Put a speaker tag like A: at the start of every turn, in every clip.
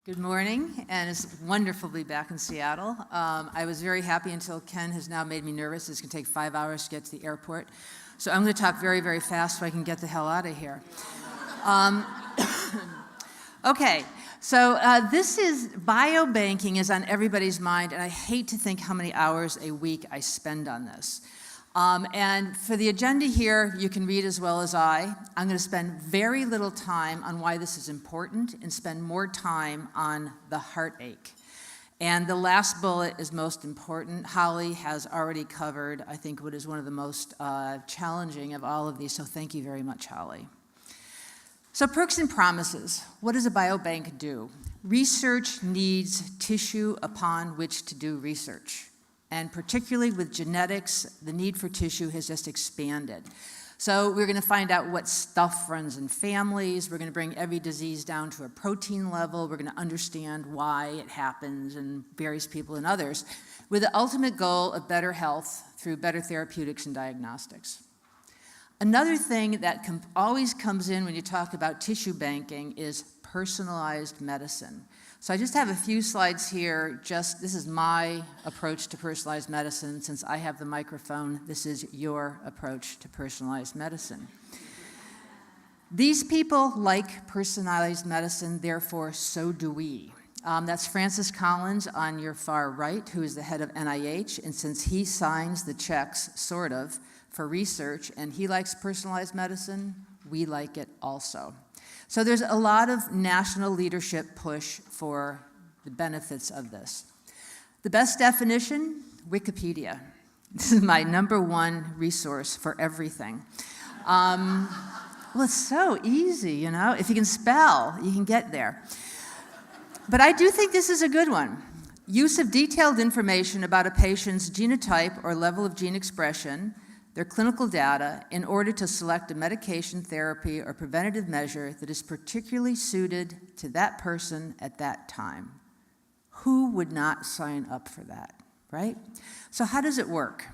A: Good morning, and it's wonderful to be back in Seattle. I was very happy until Ken has now made me nervous. It's going to take 5 hours to get to the airport. So I'm going to talk very, very fast so I can get the hell out of here. Okay, so this is, biobanking is on everybody's mind, and I hate to think how many hours a week I spend on this. And for the agenda here, you can read as well as I. I'm going to spend very little time on why this is important and spend more time on the heartache. And the last bullet is most important. Holly has already covered, I think, what is one of the most challenging of all of these, so thank you very much, Holly. So perks and promises. What does a biobank do? Research needs tissue upon which to do research. And particularly with genetics, the need for tissue has just expanded. So we're going to find out what stuff runs in families. We're going to bring every disease down to a protein level. We're going to understand why it happens in various people and others, with the ultimate goal of better health through better therapeutics and diagnostics. Another thing that always comes in when you talk about tissue banking is personalized medicine. So I just have a few slides here. This is my approach to personalized medicine. Since I have the microphone, this is your approach to personalized medicine. These people like personalized medicine, therefore so do we. That's Francis Collins on your far right, who is the head of NIH, and since he signs the checks, sort of, for research, and he likes personalized medicine, we like it also. So there's a lot of national leadership push for the benefits of this. The best definition, Wikipedia. This is my #1 resource for everything. Well, it's so easy, you know. If you can spell, you can get there. But I do think this is a good one. Use of detailed information about a patient's genotype or level of gene expression, their clinical data, in order to select a medication, therapy, or preventative measure that is particularly suited to that person at that time. Who would not sign up for that, right? So how does it work?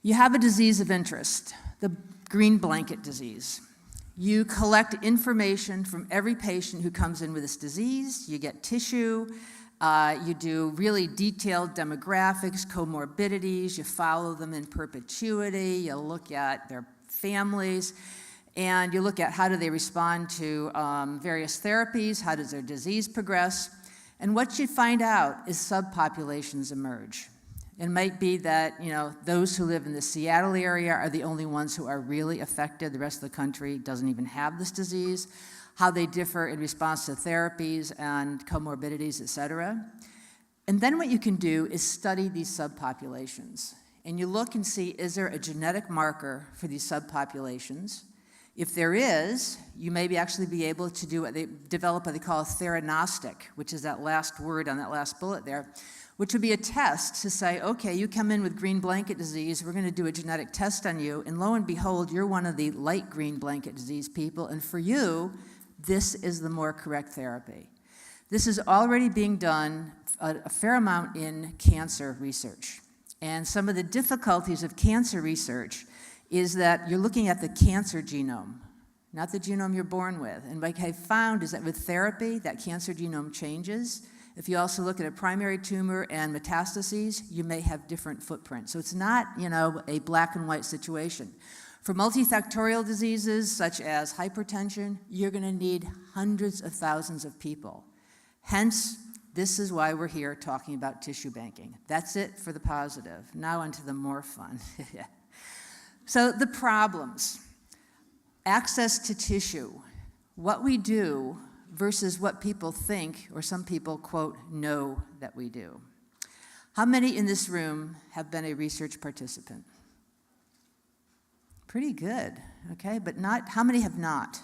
A: You have a disease of interest, the green blanket disease. You collect information from every patient who comes in with this disease. You get tissue. You do really detailed demographics, comorbidities, you follow them in perpetuity, you look at their families, and you look at how do they respond to various therapies, how does their disease progress, and what you find out is subpopulations emerge. It might be that, you know, those who live in the Seattle area are the only ones who are really affected. The rest of the country doesn't even have this disease. How they differ in response to therapies and comorbidities, et cetera. And then what you can do is study these subpopulations. And you look and see, is there a genetic marker for these subpopulations? If there is, you may actually be able to develop what they call a theranostic, which is that last word on that last bullet there, which would be a test to say, okay, you come in with green blanket disease, we're going to do a genetic test on you, and lo and behold, you're one of the light green blanket disease people, and for you, this is the more correct therapy. This is already being done a fair amount in cancer research. And some of the difficulties of cancer research is that you're looking at the cancer genome, not the genome you're born with. And what I've found is that with therapy, that cancer genome changes. If you also look at a primary tumor and metastases, you may have different footprints. So it's not, you know, a black and white situation. For multifactorial diseases such as hypertension, you're going to need hundreds of thousands of people. Hence, this is why we're here talking about tissue banking. That's it for the positive. Now onto the more fun. So the problems. Access to tissue. What we do versus what people think, or some people, quote, know that we do. How many in this room have been a research participant? Pretty good, okay, but how many have not?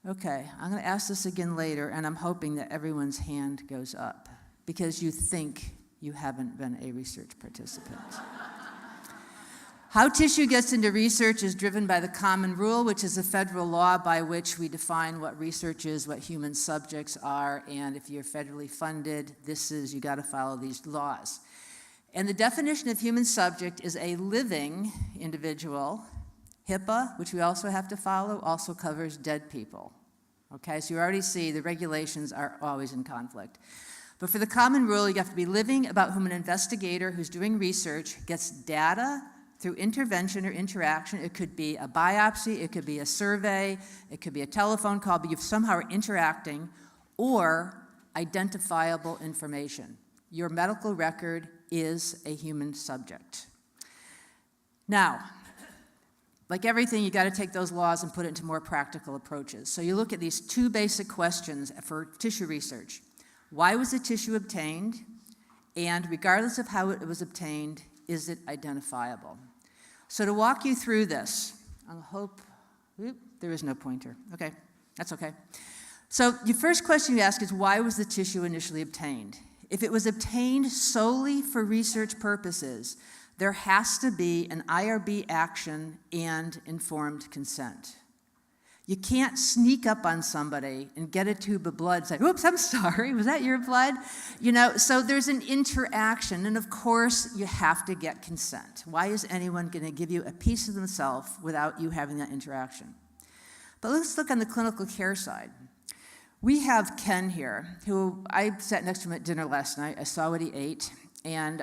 A: Okay, I'm going to ask this again later, and I'm hoping that everyone's hand goes up, because you think you haven't been a research participant. How tissue gets into research is driven by the common rule, which is a federal law by which we define what research is, what human subjects are, and if you're federally funded, you got to follow these laws. And the definition of human subject is a living individual. HIPAA, which we also have to follow, also covers dead people. Okay, so you already see the regulations are always in conflict. But for the common rule, you have to be living about whom an investigator who's doing research gets data through intervention or interaction. It could be a biopsy, it could be a survey, it could be a telephone call, but you somehow are interacting, or identifiable information. Your medical record is a human subject. Now, like everything, you got to take those laws and put it into more practical approaches. So you look at these two basic questions for tissue research. Why was the tissue obtained? And regardless of how it was obtained, is it identifiable? So to walk you through this, there is no pointer. Okay, that's okay. So the first question you ask is, why was the tissue initially obtained? If it was obtained solely for research purposes, there has to be an IRB action and informed consent. You can't sneak up on somebody and get a tube of blood and say, oops, I'm sorry, was that your blood? So there's an interaction, and of course, you have to get consent. Why is anyone going to give you a piece of themselves without you having that interaction? But let's look on the clinical care side. We have Ken here, who I sat next to him at dinner last night. I saw what he ate, and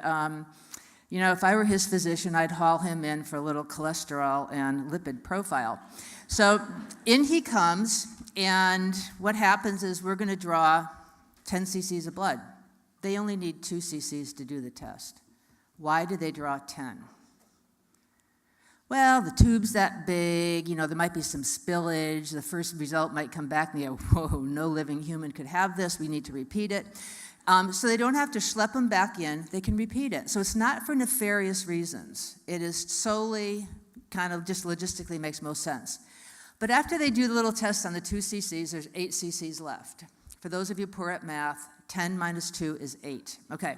A: if I were his physician, I'd haul him in for a little cholesterol and lipid profile. So in he comes, and what happens is we're going to draw 10 cc's of blood. They only need 2 cc's to do the test. Why do they draw 10? Well, the tube's that big, there might be some spillage. The first result might come back and you go, whoa, no living human could have this. We need to repeat it. So they don't have to schlep them back in. They can repeat it. So it's not for nefarious reasons. It is solely kind of just logistically makes most sense. But after they do the little test on the 2 cc's, there's 8 cc's left. For those of you poor at math, 10 minus 2 is 8. Okay,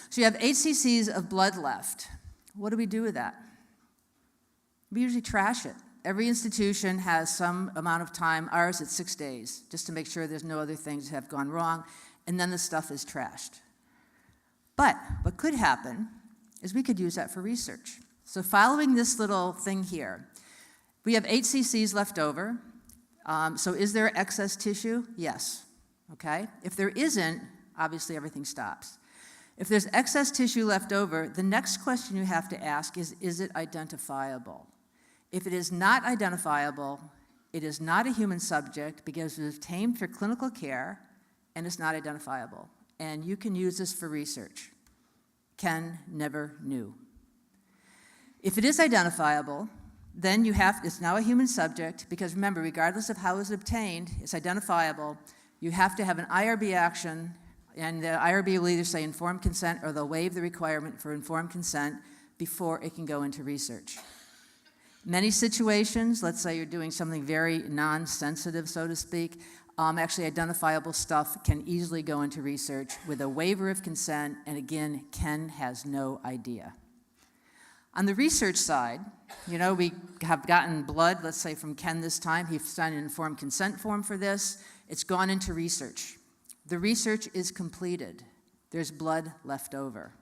A: so you have 8 cc's of blood left. What do we do with that? We usually trash it. Every institution has some amount of time. Ours, it's 6 days, just to make sure there's no other things that have gone wrong, and then the stuff is trashed. But what could happen is we could use that for research. So following this little thing here, we have 8 cc's left over. So is there excess tissue? Yes. Okay. If there isn't, obviously everything stops. If there's excess tissue left over, the next question you have to ask is it identifiable? If it is not identifiable, it is not a human subject because it was obtained for clinical care and it's not identifiable. And you can use this for research. Ken never knew. If it is identifiable, then it's now a human subject because remember, regardless of how it was obtained, it's identifiable. You have to have an IRB action, and the IRB will either say informed consent or they'll waive the requirement for informed consent before it can go into research. Many situations, let's say you're doing something very non-sensitive, so to speak, actually identifiable stuff can easily go into research with a waiver of consent, and again, Ken has no idea. On the research side, we have gotten blood, let's say from Ken this time. He signed an informed consent form for this. It's gone into research. The research is completed. There's blood left over.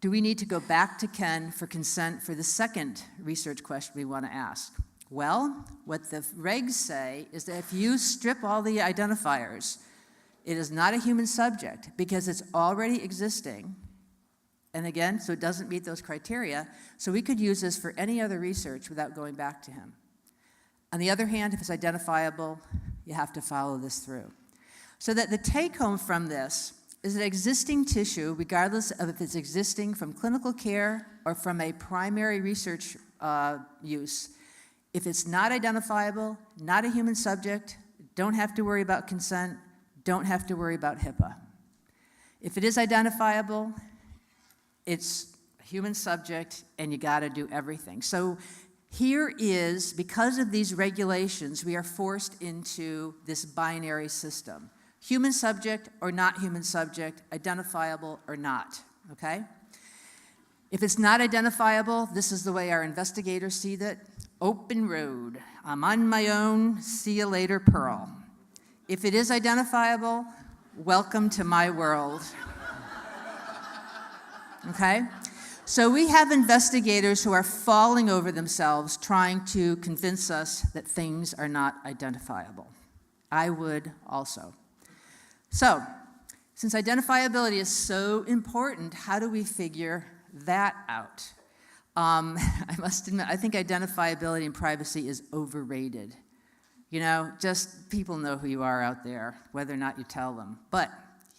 A: Do we need to go back to Ken for consent for the second research question we want to ask? Well, what the regs say is that if you strip all the identifiers, it is not a human subject because it's already existing. And again, so it doesn't meet those criteria. So we could use this for any other research without going back to him. On the other hand, if it's identifiable, you have to follow this through. So that the take home from this is that existing tissue, regardless of if it's existing from clinical care or from a primary research use, if it's not identifiable, not a human subject, don't have to worry about consent, don't have to worry about HIPAA. If it is identifiable, it's a human subject, and you got to do everything. So here is, because of these regulations, we are forced into this binary system. Human subject or not human subject, identifiable or not, okay? If it's not identifiable, this is the way our investigators see that. Open road. I'm on my own. See you later, Pearl. If it is identifiable, welcome to my world. Okay? So we have investigators who are falling over themselves trying to convince us that things are not identifiable. I would also. So, since identifiability is so important, how do we figure that out? I must admit, I think identifiability and privacy is overrated. You know, just people know who you are out there, whether or not you tell them. But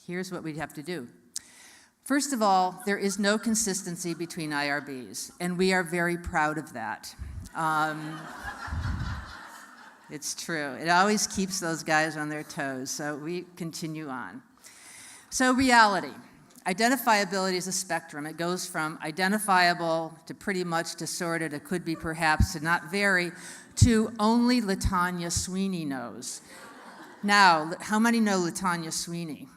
A: here's what we'd have to do. First of all, there is no consistency between IRBs, and we are very proud of that. It's true. It always keeps those guys on their toes, so we continue on. So reality. Identifiability is a spectrum. It goes from identifiable to pretty much to sorted, it could be perhaps to not very, to only LaTanya Sweeney knows. Now, how many know LaTanya Sweeney?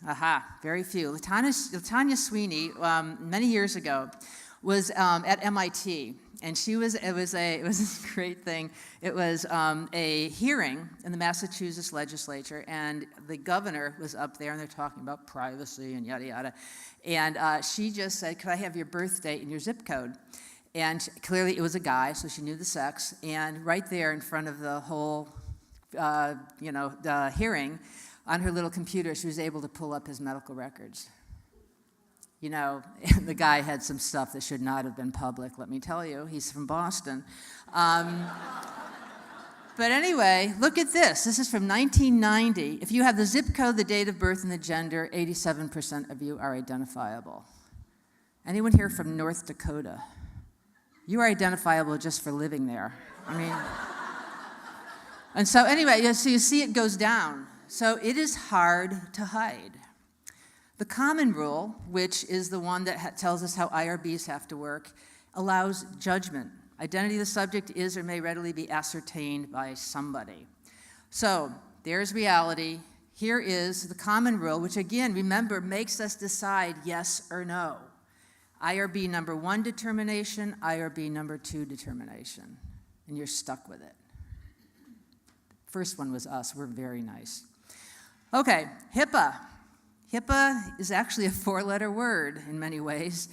A: Aha, very few. LaTanya Sweeney, many years ago, was at MIT. And it was a great thing. It was a hearing in the Massachusetts legislature, and the governor was up there, and they're talking about privacy and yada, yada. And she just said, could I have your birth date and your zip code? And clearly it was a guy, so she knew the sex. And right there in front of the whole, the hearing, on her little computer, she was able to pull up his medical records. You know, the guy had some stuff that should not have been public, let me tell you. He's from Boston. But anyway, look at this. This is from 1990. If you have the zip code, the date of birth, and the gender, 87% of you are identifiable. Anyone here from North Dakota? You are identifiable just for living there. I mean, and so anyway, so you see it goes down. So it is hard to hide. The common rule, which is the one that tells us how IRBs have to work, allows judgment. Identity of the subject is or may readily be ascertained by somebody. So there's reality. Here is the common rule, which again, remember, makes us decide yes or no. IRB number 1 determination, IRB number 2 determination, and you're stuck with it. First one was us. We're very nice. Okay, HIPAA. HIPAA is actually a 4-letter word in many ways.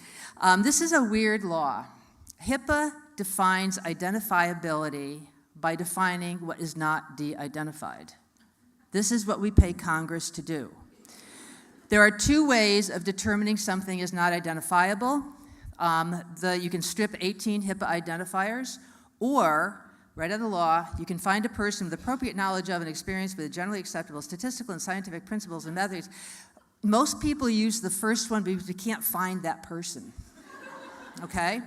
A: This is a weird law. HIPAA defines identifiability by defining what is not de-identified. This is what we pay Congress to do. There are 2 ways of determining something is not identifiable. You can strip 18 HIPAA identifiers, or right out of the law, you can find a person with appropriate knowledge of and experience with generally acceptable statistical and scientific principles and methods. Most people use the first one because we can't find that person, okay?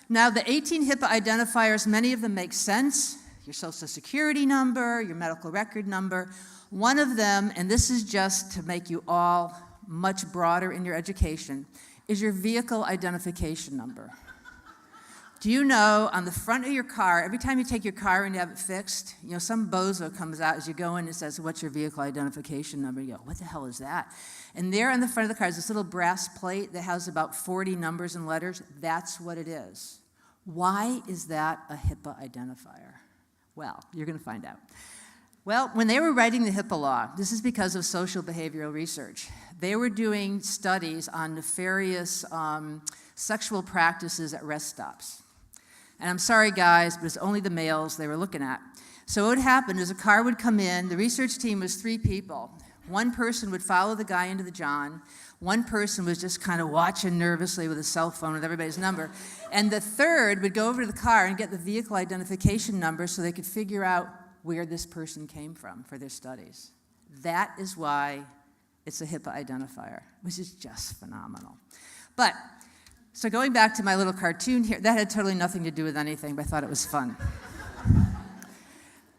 A: Now, the 18 HIPAA identifiers, many of them make sense. Your social security number, your medical record number. One of them, and this is just to make you all much broader in your education, is your vehicle identification number. Do you know on the front of your car, every time you take your car and you have it fixed, you know, some bozo comes out as you go in and says, what's your vehicle identification number? You go, what the hell is that? And there on the front of the car is this little brass plate that has about 40 numbers and letters. That's what it is. Why is that a HIPAA identifier? Well, you're going to find out. Well, when they were writing the HIPAA law, this is because of social behavioral research. They were doing studies on nefarious sexual practices at rest stops. And I'm sorry, guys, but it's only the males they were looking at. So what would happen is a car would come in. The research team was 3 people. One person would follow the guy into the John. One person was just kind of watching nervously with a cell phone with everybody's number. And the third would go over to the car and get the vehicle identification number so they could figure out where this person came from for their studies. That is why it's a HIPAA identifier, which is just phenomenal. But so going back to my little cartoon here, that had totally nothing to do with anything, but I thought it was fun.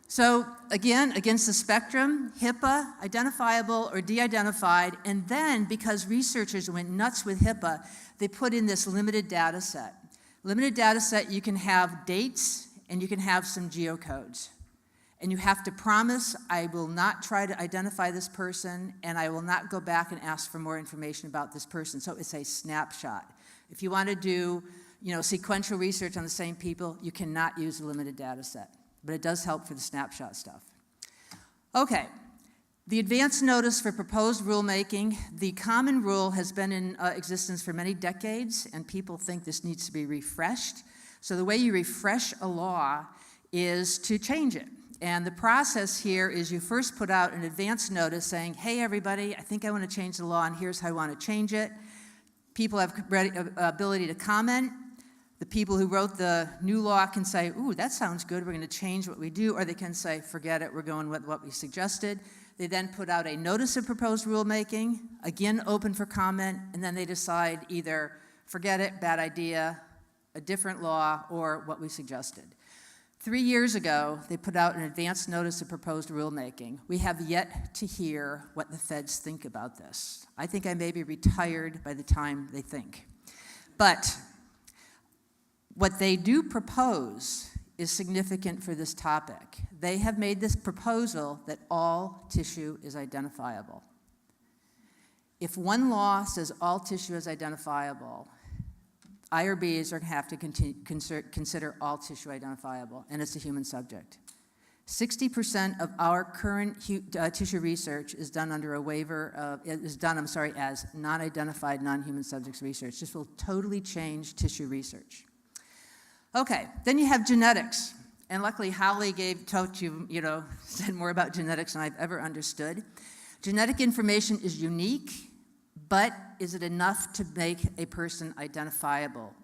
A: So again, against the spectrum, HIPAA, identifiable or de-identified, and then because researchers went nuts with HIPAA, they put in this limited data set. Limited data set, you can have dates and you can have some geocodes. And you have to promise, I will not try to identify this person, and I will not go back and ask for more information about this person. So it's a snapshot. If you want to do, sequential research on the same people, you cannot use a limited data set. But it does help for the snapshot stuff. Okay, the advance notice for proposed rulemaking. The common rule has been in existence for many decades, and people think this needs to be refreshed. So the way you refresh a law is to change it. And the process here is you first put out an advance notice saying, hey, everybody, I think I want to change the law, and here's how I want to change it. People have ability to comment. The people who wrote the new law can say, ooh, that sounds good, we're going to change what we do, or they can say, forget it, we're going with what we suggested. They then put out a notice of proposed rulemaking, again open for comment, and then they decide either forget it, bad idea, a different law, or what we suggested. 3 years ago, they put out an advance notice of proposed rulemaking. We have yet to hear what the feds think about this. I think I may be retired by the time they think. But what they do propose is significant for this topic. They have made this proposal that all tissue is identifiable. If one law says all tissue is identifiable, IRBs are going to have to consider all tissue identifiable, and it's a human subject. 60% of our current tissue research is done under a waiver, as non-identified, non-human subjects research. This will totally change tissue research. Okay, then you have genetics. And luckily, Holly said more about genetics than I've ever understood. Genetic information is unique, but is it enough to make a person identifiable?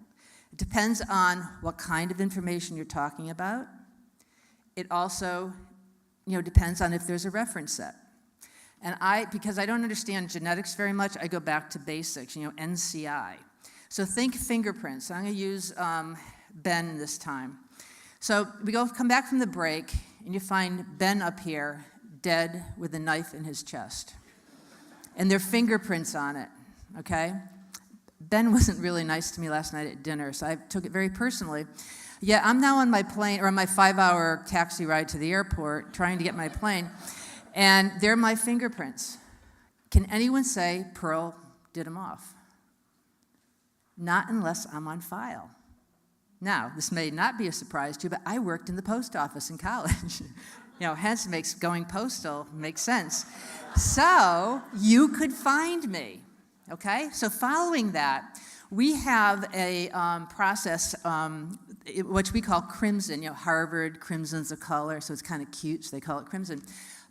A: It depends on what kind of information you're talking about. It also, depends on if there's a reference set. And because I don't understand genetics very much, I go back to basics, NCI. So think fingerprints. I'm going to use Ben this time. So we come back from the break, and you find Ben up here, dead with a knife in his chest. And there are fingerprints on it, okay? Ben wasn't really nice to me last night at dinner, so I took it very personally. Yeah, I'm now on my plane, or on my 5-hour taxi ride to the airport, trying to get my plane, and they're my fingerprints. Can anyone say Pearl did them off? Not unless I'm on file. Now, this may not be a surprise to you, but I worked in the post office in college. Hence makes going postal makes sense. So you could find me, okay? So following that, we have a process which we call crimson. Harvard, crimson's a color, so it's kind of cute, so they call it crimson.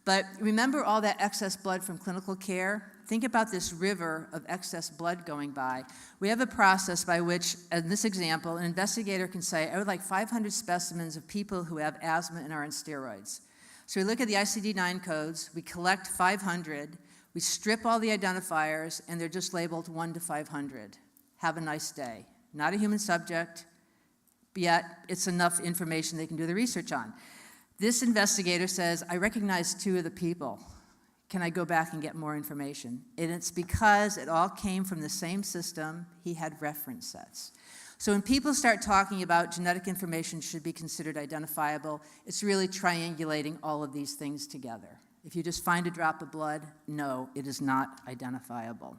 A: But remember all that excess blood from clinical care? Think about this river of excess blood going by. We have a process by which, in this example, an investigator can say, I would like 500 specimens of people who have asthma and are on steroids. So we look at the ICD-9 codes, we collect 500, we strip all the identifiers, and they're just labeled 1 to 500. Have a nice day. Not a human subject, but yet it's enough information they can do the research on. This investigator says, I recognize 2 of the people. Can I go back and get more information? And it's because it all came from the same system. He had reference sets. So when people start talking about genetic information should be considered identifiable, it's really triangulating all of these things together. If you just find a drop of blood, no, it is not identifiable.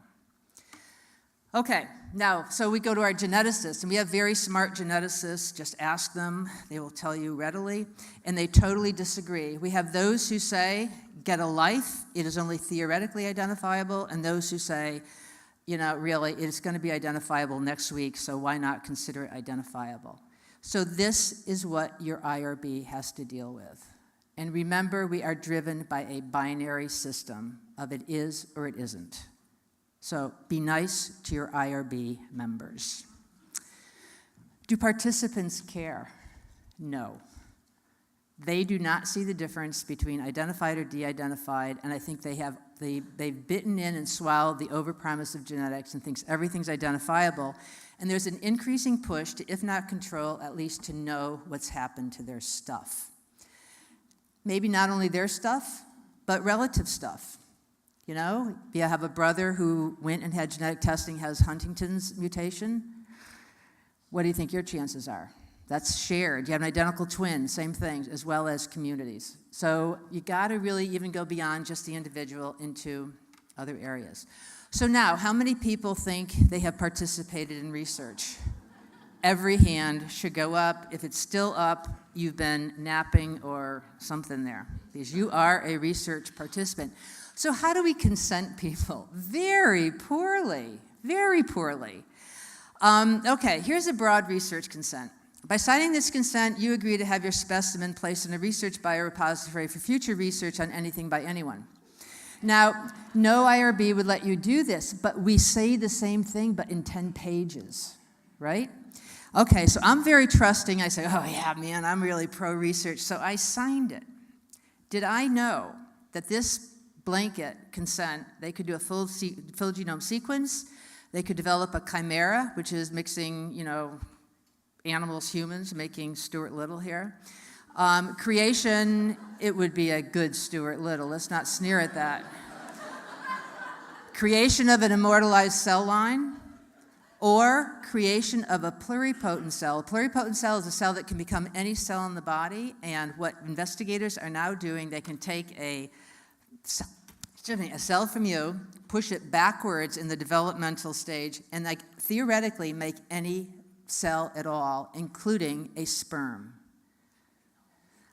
A: Okay, now, so we go to our geneticists, and we have very smart geneticists. Just ask them. They will tell you readily, and they totally disagree. We have those who say, get a life, it is only theoretically identifiable, and those who say, really, it's going to be identifiable next week, so why not consider it identifiable? So this is what your IRB has to deal with. And remember, we are driven by a binary system of it is or it isn't. So be nice to your IRB members. Do participants care? No. They do not see the difference between identified or de-identified, and I think they've bitten in and swallowed the overpromise of genetics and thinks everything's identifiable. And there's an increasing push to, if not control, at least to know what's happened to their stuff. Maybe not only their stuff, but relative stuff. You have a brother who went and had genetic testing, has Huntington's mutation. What do you think your chances are? That's shared. You have an identical twin, same thing, as well as communities. So you got to really even go beyond just the individual into other areas. So now, how many people think they have participated in research? Every hand should go up. If it's still up, you've been napping or something there, because you are a research participant. So how do we consent people? Very poorly, very poorly. Okay, here's a broad research consent. By signing this consent, you agree to have your specimen placed in a research biorepository for future research on anything by anyone. Now, no IRB would let you do this, but we say the same thing, but in 10 pages, right? Okay, so I'm very trusting. I say, oh yeah, man, I'm really pro-research, so I signed it. Did I know that this blanket consent, they could do a full genome sequence, they could develop a chimera, which is mixing, animals, humans, making Stuart Little here. Creation, it would be a good Stuart Little. Let's not sneer at that. Creation of an immortalized cell line, or creation of a pluripotent cell. A pluripotent cell is a cell that can become any cell in the body, and what investigators are now doing, they can take a cell from you, push it backwards in the developmental stage, and theoretically make any cell at all, including a sperm.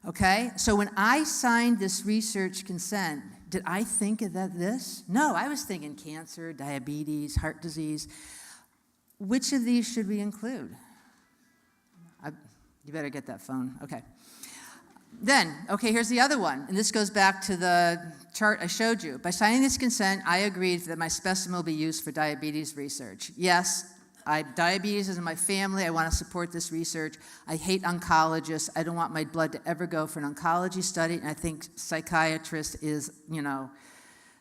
A: Okay? So when I signed this research consent, did I think of this? No, I was thinking cancer, diabetes, heart disease. Which of these should we include? You better get that phone. Okay. Then, here's the other one, and this goes back to the chart I showed you. By signing this consent, I agreed that my specimen will be used for diabetes research. Yes, diabetes is in my family. I want to support this research. I hate oncologists. I don't want my blood to ever go for an oncology study, and I think psychiatrists is,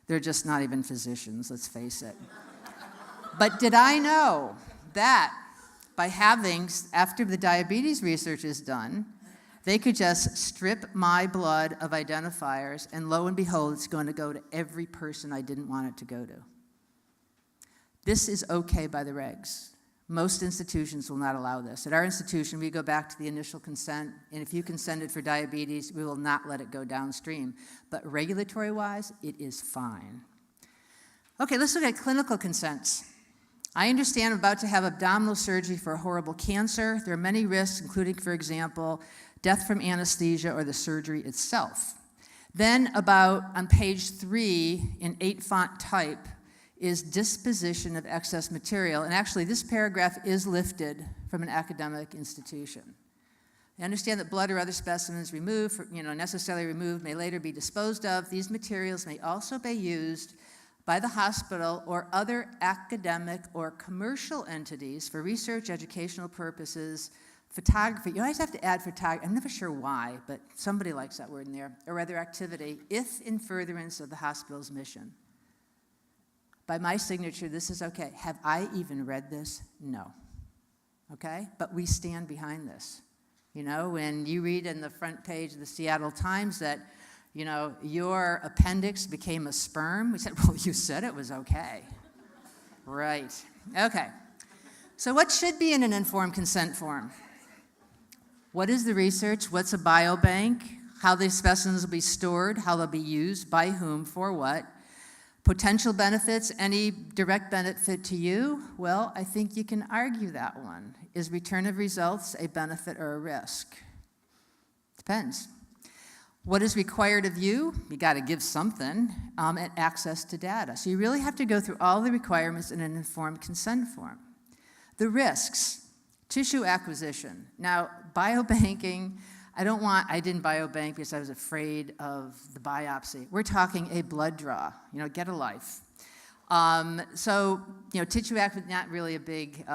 A: they're just not even physicians, let's face it. But did I know that by after the diabetes research is done, they could just strip my blood of identifiers, and lo and behold, it's going to go to every person I didn't want it to go to. This is okay by the regs. Most institutions will not allow this. At our institution, we go back to the initial consent, and if you consented for diabetes, we will not let it go downstream. But regulatory-wise, it is fine. Okay, let's look at clinical consents. I understand I'm about to have abdominal surgery for a horrible cancer. There are many risks, including, for example, death from anesthesia or the surgery itself. Then on page 3, in 8-font type, is disposition of excess material. And actually, this paragraph is lifted from an academic institution. I understand that blood or other specimens necessarily removed may later be disposed of. These materials may also be used by the hospital or other academic or commercial entities for research, educational purposes, photography. You always have to add photography. I'm never sure why, but somebody likes that word in there. Or other activity, if in furtherance of the hospital's mission. By my signature, this is okay. Have I even read this? No. Okay? But we stand behind this. When you read in the front page of the Seattle Times that your appendix became a sperm. We said, well, you said it was okay. Right. Okay. So what should be in an informed consent form? What is the research? What's a biobank? How the specimens will be stored? How they'll be used? By whom? For what? Potential benefits? Any direct benefit to you? Well, I think you can argue that one. Is return of results a benefit or a risk? Depends. What is required of you? You got to give something, and access to data. So you really have to go through all the requirements in an informed consent form. The risks, tissue acquisition. Now, biobanking, I didn't biobank because I was afraid of the biopsy. We're talking a blood draw, get a life. Tissue acquisition, not really a big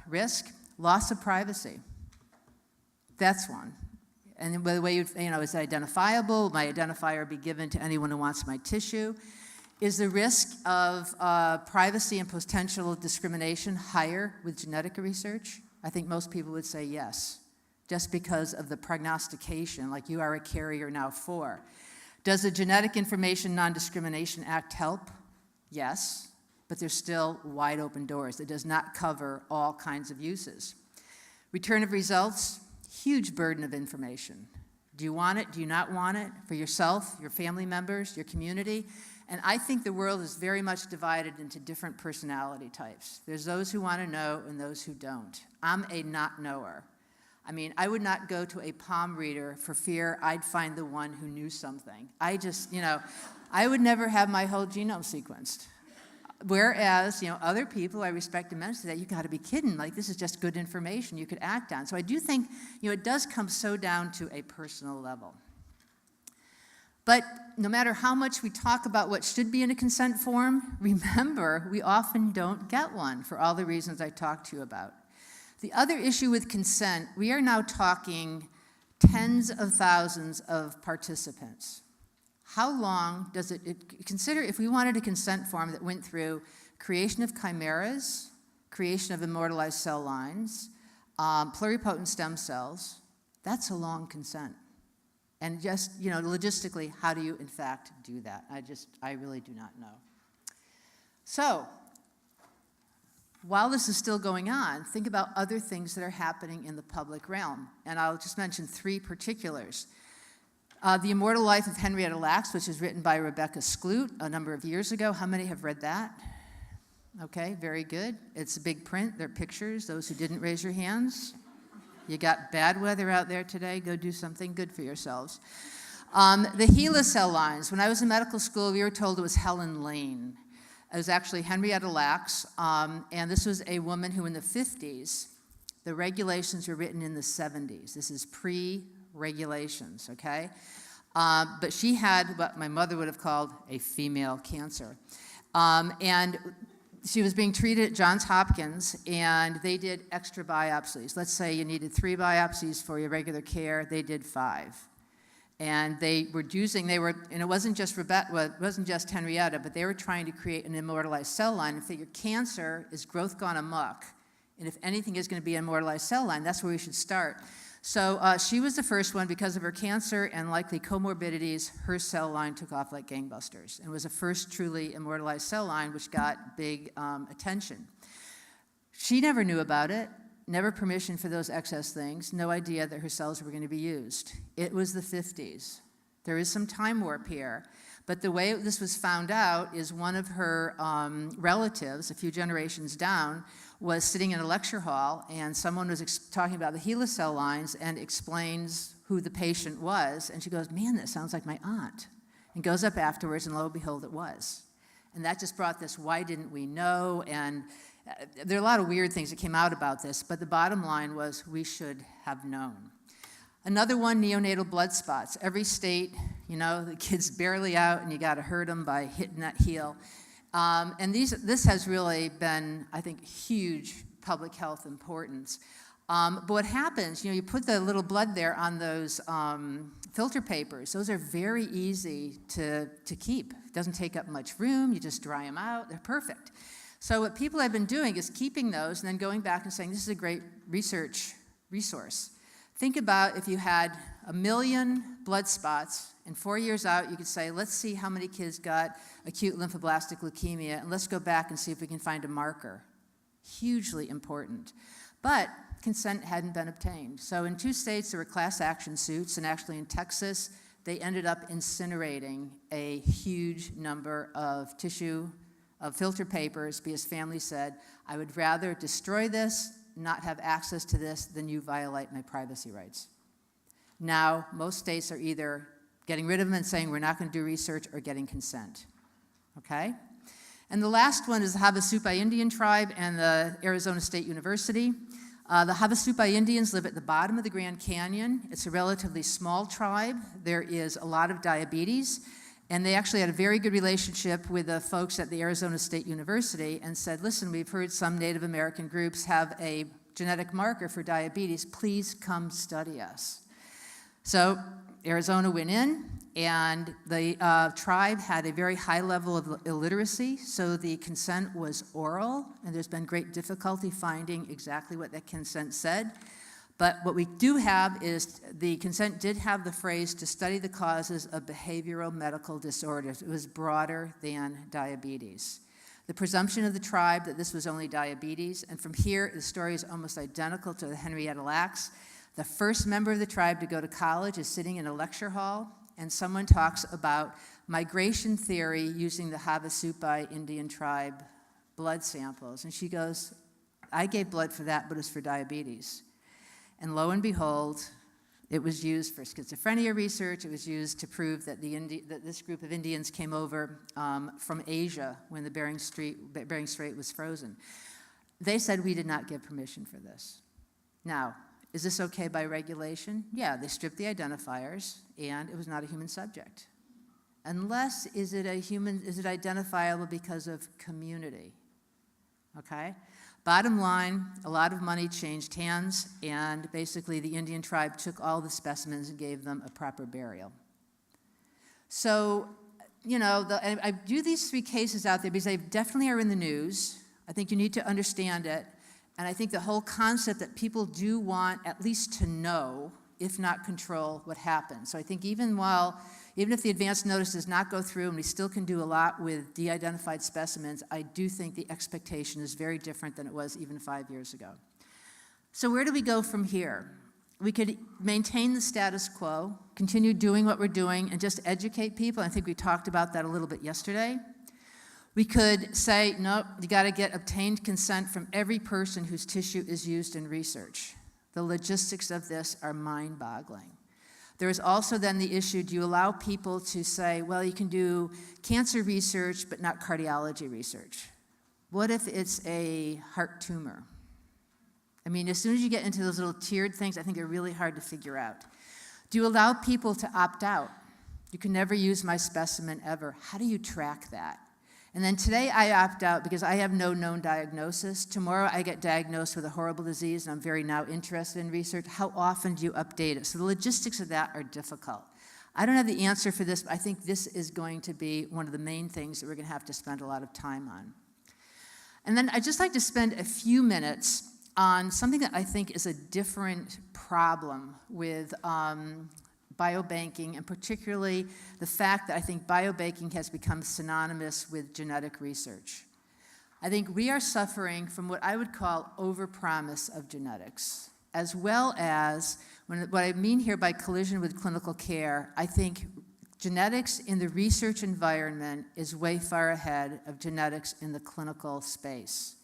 A: risk. Loss of privacy, that's one. And the way is identifiable. My identifier be given to anyone who wants my tissue. Is the risk of privacy and potential discrimination higher with genetic research? I think most people would say yes, just because of the prognostication, like you are a carrier now for. Does the Genetic Information Non-Discrimination Act help? Yes, but there's still wide open doors. It does not cover all kinds of uses. Return of results. Huge burden of information. Do you want it? Do you not want it? For yourself, your family members, your community? And I think the world is very much divided into different personality types. There's those who want to know and those who don't. I'm a not knower. I would not go to a palm reader for fear I'd find the one who knew something. I would never have my whole genome sequenced. Whereas, other people I respect immensely that you got to be kidding. Like, this is just good information you could act on. So I do think, it does come so down to a personal level. But no matter how much we talk about what should be in a consent form, remember, we often don't get one for all the reasons I talked to you about. The other issue with consent, we are now talking tens of thousands of participants. How long does consider if we wanted a consent form that went through creation of chimeras, creation of immortalized cell lines, pluripotent stem cells, that's a long consent. And just, logistically, how do you in fact do that? I really do not know. So, while this is still going on, think about other things that are happening in the public realm. And I'll just mention 3 particulars. The Immortal Life of Henrietta Lacks, which was written by Rebecca Skloot a number of years ago. How many have read that? Okay, very good. It's a big print. There are pictures. Those who didn't raise your hands, you got bad weather out there today. Go do something good for yourselves. The HeLa cell lines. When I was in medical school, we were told it was Helen Lane. It was actually Henrietta Lacks, and this was a woman who in the 50s, the regulations were written in the 70s. This is pre-regulations, okay? But she had what my mother would have called a female cancer. And she was being treated at Johns Hopkins, and they did extra biopsies. Let's say you needed 3 biopsies for your regular care. They did 5. And and it wasn't just it wasn't just Henrietta, but they were trying to create an immortalized cell line and figure cancer is growth gone amok. And if anything is going to be an immortalized cell line, that's where we should start. So she was the first one because of her cancer and likely comorbidities. Her cell line took off like gangbusters and was the first truly immortalized cell line, which got big attention. She never knew about it. Never permission for those excess things, no idea that her cells were going to be used. It was the 50s. There is some time warp here, but the way this was found out is one of her relatives, a few generations down, was sitting in a lecture hall, and someone was talking about the HeLa cell lines and explains who the patient was, and she goes, man, that sounds like my aunt, and goes up afterwards, and lo and behold, it was. And that just brought this, why didn't we know, and there are a lot of weird things that came out about this, but the bottom line was we should have known. Another one, neonatal blood spots. Every state, the kid's barely out, and you got to hurt them by hitting that heel. And this has really been, I think, huge public health importance. But what happens, you put the little blood there on those filter papers. Those are very easy to keep. It doesn't take up much room. You just dry them out. They're perfect. So what people have been doing is keeping those and then going back and saying, this is a great research resource. Think about if you had 1 million blood spots, and 4 years out, you could say, let's see how many kids got acute lymphoblastic leukemia, and let's go back and see if we can find a marker. Hugely important. But consent hadn't been obtained. So in 2 states, there were class action suits, and actually in Texas, they ended up incinerating a huge number of filter papers because families said, I would rather destroy this, not have access to this, than you violate my privacy rights. Now, most states are either getting rid of them and saying we're not going to do research or getting consent, okay? And the last one is the Havasupai Indian tribe and the Arizona State University. The Havasupai Indians live at the bottom of the Grand Canyon. It's a relatively small tribe. There is a lot of diabetes. And they actually had a very good relationship with the folks at the Arizona State University and said, listen, we've heard some Native American groups have a genetic marker for diabetes. Please come study us. So Arizona went in, and the tribe had a very high level of illiteracy, so the consent was oral, and there's been great difficulty finding exactly what that consent said. But what we do have is the consent did have the phrase to study the causes of behavioral medical disorders. It was broader than diabetes. The presumption of the tribe that this was only diabetes, and from here, the story is almost identical to the Henrietta Lacks. The first member of the tribe to go to college is sitting in a lecture hall, and someone talks about migration theory using the Havasupai Indian tribe blood samples. And she goes, I gave blood for that, but it's for diabetes. And lo and behold, It was used for schizophrenia research. It was used to prove that that this group of Indians came over from Asia when the Bering Strait was frozen. They said we did not give permission for this. Now, is this okay by regulation? Yeah, they stripped the identifiers, and it was not a human subject. Unless, is it identifiable because of community? Okay? Bottom line, a lot of money changed hands, and basically the Indian tribe took all the specimens and gave them a proper burial. So, I do these 3 cases out there because they definitely are in the news. I think you need to understand it, and I think the whole concept that people do want at least to know, if not control, what happened. So I think even if the advance notice does not go through and we still can do a lot with de-identified specimens, I do think the expectation is very different than it was even 5 years ago. So where do we go from here? We could maintain the status quo, continue doing what we're doing, and just educate people. I think we talked about that a little bit yesterday. We could say, nope, you got to get obtained consent from every person whose tissue is used in research. The logistics of this are mind-boggling. There is also then the issue, do you allow people to say, well, you can do cancer research but not cardiology research? What if it's a heart tumor? I mean, as soon as you get into those little tiered things, I think they're really hard to figure out. Do you allow people to opt out? You can never use my specimen ever. How do you track that? And then today I opt out because I have no known diagnosis. Tomorrow I get diagnosed with a horrible disease and I'm very now interested in research. How often do you update it? So the logistics of that are difficult. I don't have the answer for this, but I think this is going to be one of the main things that we're going to have to spend a lot of time on. And then I'd just like to spend a few minutes on something that I think is a different problem with biobanking, and particularly the fact that I think biobanking has become synonymous with genetic research. I think we are suffering from what I would call overpromise of genetics, as well as, what I mean here by collision with clinical care, I think genetics in the research environment is way far ahead of genetics in the clinical space.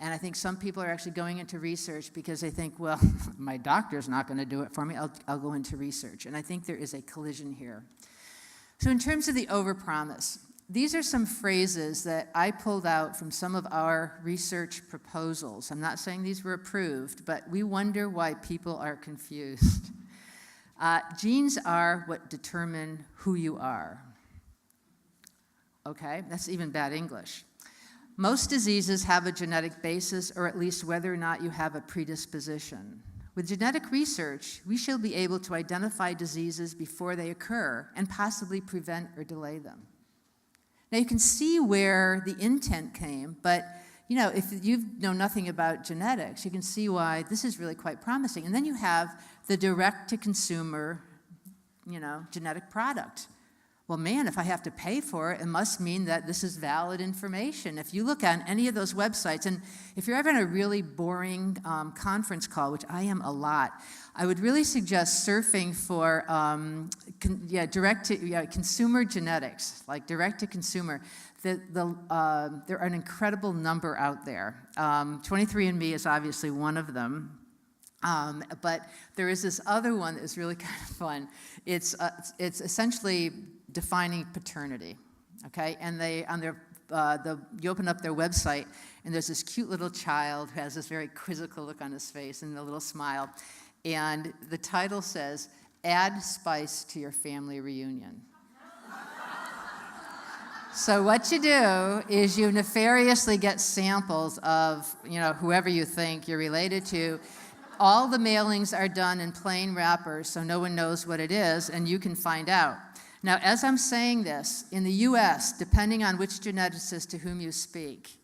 A: And I think some people are actually going into research because they think, well, my doctor's not going to do it for me, I'll go into research. And I think there is a collision here. So in terms of the overpromise, these are some phrases that I pulled out from some of our research proposals. I'm not saying these were approved, but we wonder why people are confused. Genes are what determine who you are. Okay, that's even bad English. Most diseases have a genetic basis, or at least whether or not you have a predisposition. With genetic research, we shall be able to identify diseases before they occur and possibly prevent or delay them. Now you can see where the intent came, but if you know nothing about genetics, you can see why this is really quite promising. And then you have the direct-to-consumer, genetic product. Well, man, if I have to pay for it, it must mean that this is valid information. If you look on any of those websites, and if you're ever in a really boring conference call, which I am a lot, I would really suggest surfing for consumer genetics, like direct-to-consumer. There are an incredible number out there. 23andMe is obviously one of them. But there is this other one that is really kind of fun. It's essentially defining paternity, okay? And you open up their website, and there's this cute little child who has this very quizzical look on his face and a little smile. And the title says, "Add spice to your family reunion." So what you do is you nefariously get samples of, whoever you think you're related to. All the mailings are done in plain wrappers, so no one knows what it is, and you can find out. Now, as I'm saying this, in the US, depending on which geneticist to whom you speak,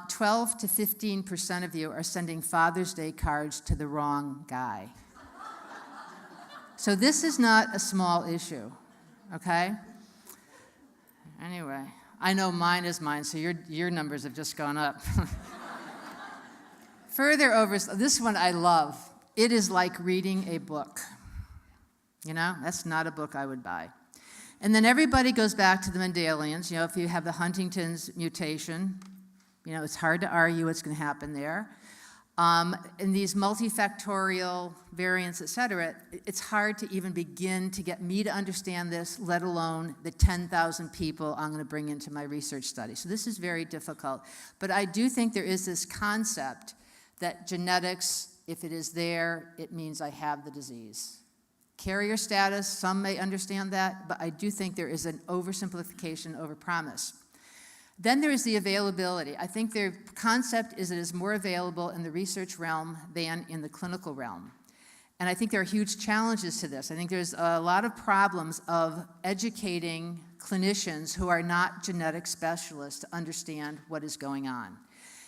A: 12 to 15% of you are sending Father's Day cards to the wrong guy. So this is not a small issue, okay? Anyway, I know mine is mine, so your numbers have just gone up. Further over, this one I love. It is like reading a book. That's not a book I would buy. And then everybody goes back to the Mendelians. If you have the Huntington's mutation, it's hard to argue what's going to happen there. In these multifactorial variants, et cetera, it's hard to even begin to get me to understand this, let alone the 10,000 people I'm going to bring into my research study. So this is very difficult. But I do think there is this concept that genetics, if it is there, it means I have the disease. Carrier status, some may understand that, but I do think there is an oversimplification, overpromise. Then there is the availability. I think their concept is it is more available in the research realm than in the clinical realm. And I think there are huge challenges to this. I think there's a lot of problems of educating clinicians who are not genetic specialists to understand what is going on.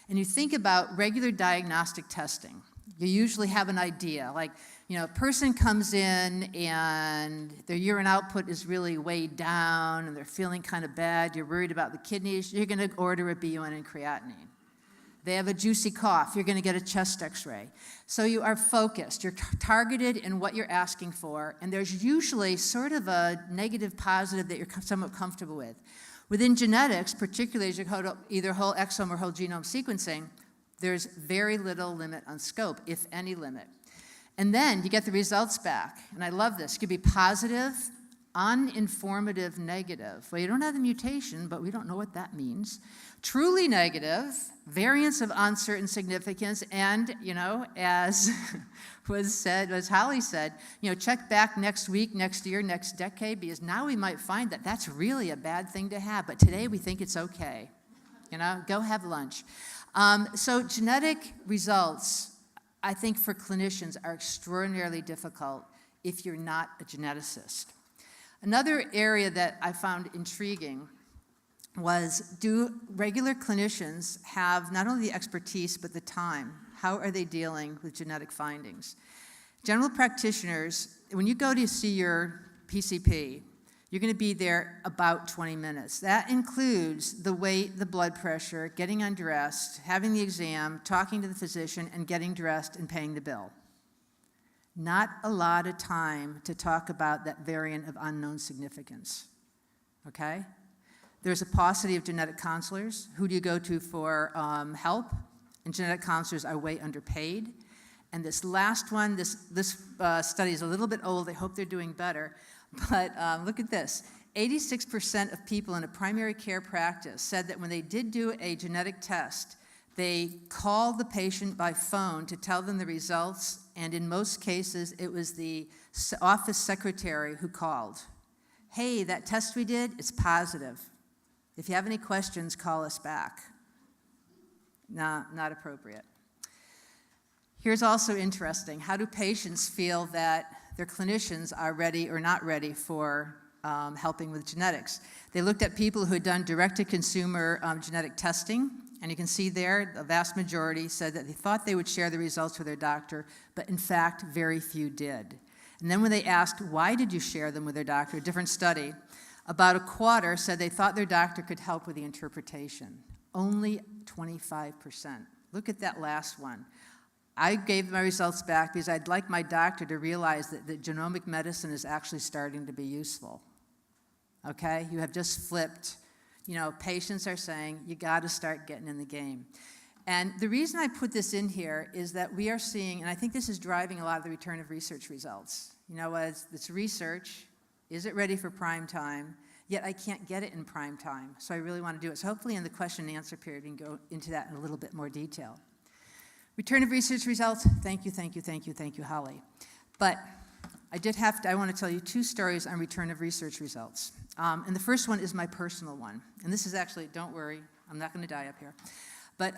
A: And you think about regular diagnostic testing. You usually have an idea, like, a person comes in and their urine output is really way down and they're feeling kind of bad, you're worried about the kidneys, you're going to order a BUN and creatinine. They have a juicy cough, you're going to get a chest x-ray. So you are focused, you're targeted in what you're asking for, and there's usually sort of a negative positive that you're somewhat comfortable with. Within genetics, particularly as you go to either whole exome or whole genome sequencing, there's very little limit on scope, if any limit. And then you get the results back, and I love this. It could be positive, uninformative, negative. Well, you don't have the mutation, but we don't know what that means. Truly negative, variants of uncertain significance, and, as was said, as Holly said, check back next week, next year, next decade, because now we might find that that's really a bad thing to have, but today we think it's okay. Go have lunch. So genetic results, I think for clinicians, are extraordinarily difficult if you're not a geneticist. Another area that I found intriguing was, do regular clinicians have not only the expertise but the time? How are they dealing with genetic findings? General practitioners, when you go to see your PCP, you're going to be there about 20 minutes. That includes the weight, the blood pressure, getting undressed, having the exam, talking to the physician, and getting dressed and paying the bill. Not a lot of time to talk about that variant of unknown significance, okay? There's a paucity of genetic counselors. Who do you go to for help? And genetic counselors are way underpaid. And this last one, this study is a little bit old. I hope they're doing better. But look at this. 86% of people in a primary care practice said that when they did do a genetic test, they called the patient by phone to tell them the results, and in most cases, it was the office secretary who called. Hey, that test we did, it's positive. If you have any questions, call us back. Nah, not appropriate. Here's also interesting. How do patients feel that their clinicians are ready or not ready for helping with genetics? They looked at people who had done direct-to-consumer genetic testing, and you can see there the vast majority said that they thought they would share the results with their doctor, but in fact, very few did. And then when they asked, why did you share them with their doctor, a different study, about a quarter said they thought their doctor could help with the interpretation. Only 25%. Look at that last one. I gave my results back because I'd like my doctor to realize that genomic medicine is actually starting to be useful. Okay? You have just flipped. Patients are saying, you got to start getting in the game. And the reason I put this in here is that we are seeing, and I think this is driving a lot of the return of research results. As it's research, is it ready for prime time? Yet I can't get it in prime time, so I really want to do it. So hopefully in the question and answer period, we can go into that in a little bit more detail. Return of research results, thank you, Holly. But I want to tell you two stories on return of research results. And the first one is my personal one. And this is actually, don't worry, I'm not going to die up here. But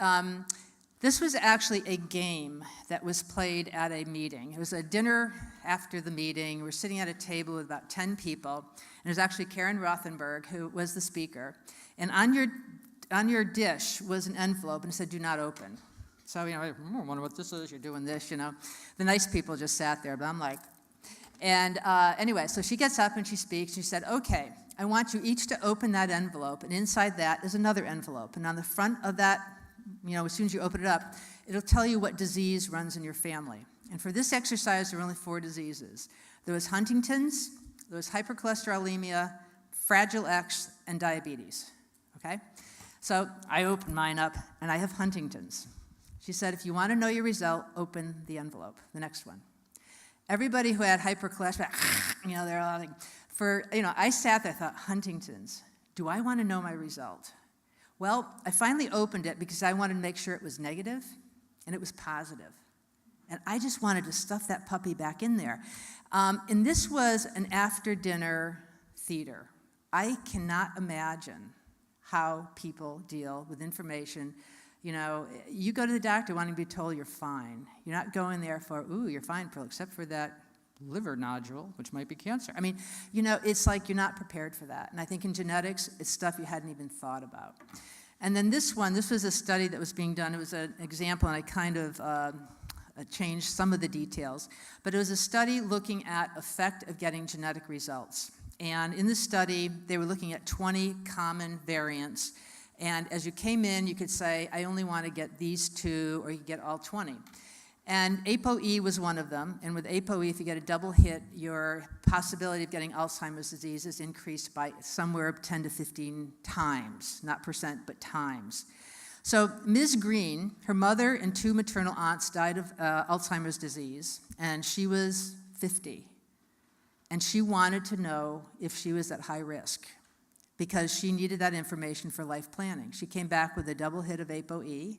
A: this was actually a game that was played at a meeting. It was a dinner after the meeting. We're sitting at a table with about 10 people. And it was actually Karen Rothenberg who was the speaker. And on your dish was an envelope, and it said, do not open. So, I wonder what this is, you're doing this, The nice people just sat there, but I'm like, and anyway, so she gets up and she speaks. She said, okay, I want you each to open that envelope, and inside that is another envelope. And on the front of that, as soon as you open it up, it'll tell you what disease runs in your family. And for this exercise, there were only 4 diseases. There was Huntington's, there was hypercholesterolemia, Fragile X, and diabetes, okay? So I opened mine up, and I have Huntington's. She said, if you want to know your result, open the envelope, the next one. Everybody who had hypercholesterol, they're all like, I sat there, thought, Huntington's, do I want to know my result? Well, I finally opened it because I wanted to make sure it was negative, and it was positive. And I just wanted to stuff that puppy back in there. And this was an after-dinner theater. I cannot imagine how people deal with information. You go to the doctor wanting to be told you're fine. You're not going there for, ooh, you're fine, except for that liver nodule, which might be cancer. It's like you're not prepared for that. And I think in genetics, it's stuff you hadn't even thought about. And then this was a study that was being done. It was an example, and I kind of changed some of the details. But it was a study looking at effect of getting genetic results. And in this study, they were looking at 20 common variants. And as you came in, you could say, I only want to get these 2, or you could get all 20. And ApoE was one of them. And with ApoE, if you get a double hit, your possibility of getting Alzheimer's disease is increased by somewhere 10 to 15 times, not percent, but times. So Ms. Green, her mother and 2 maternal aunts died of Alzheimer's disease, and she was 50. And she wanted to know if she was at high risk because she needed that information for life planning. She came back with a double hit of ApoE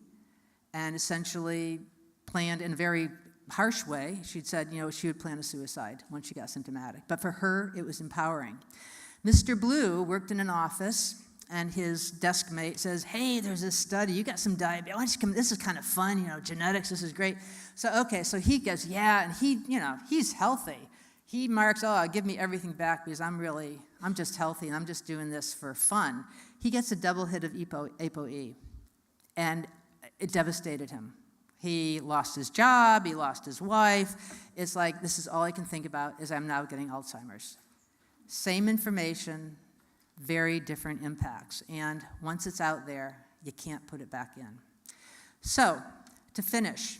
A: and essentially planned in a very harsh way. She'd said, she would plan a suicide once she got symptomatic. But for her, it was empowering. Mr. Blue worked in an office, and his desk mate says, hey, there's this study. You got some diabetes. Why don't you come? This is kind of fun, genetics. This is great. So he goes, yeah, and he's healthy. He marks, give me everything back because I'm just healthy and I'm just doing this for fun. He gets a double hit of ApoE, and it devastated him. He lost his job, he lost his wife. It's like, this is all I can think about is I'm now getting Alzheimer's. Same information, very different impacts. And once it's out there, you can't put it back in. So, to finish,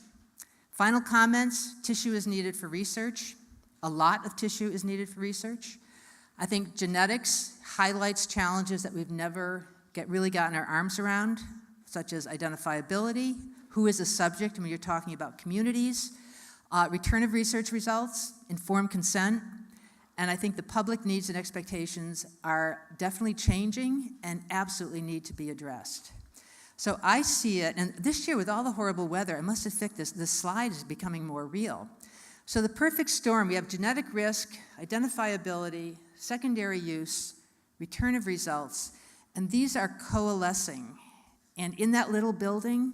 A: final comments, tissue is needed for research. A lot of tissue is needed for research. I think genetics highlights challenges that we've never really gotten our arms around, such as identifiability, who is a subject when you're talking about communities, return of research results, informed consent, and I think the public needs and expectations are definitely changing and absolutely need to be addressed. So I see it, and this year with all the horrible weather, I must admit this slide is becoming more real. So the perfect storm, we have genetic risk, identifiability, secondary use, return of results, and these are coalescing. And in that little building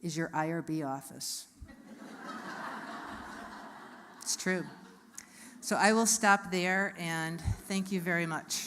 A: is your IRB office. It's true. So I will stop there, and thank you very much.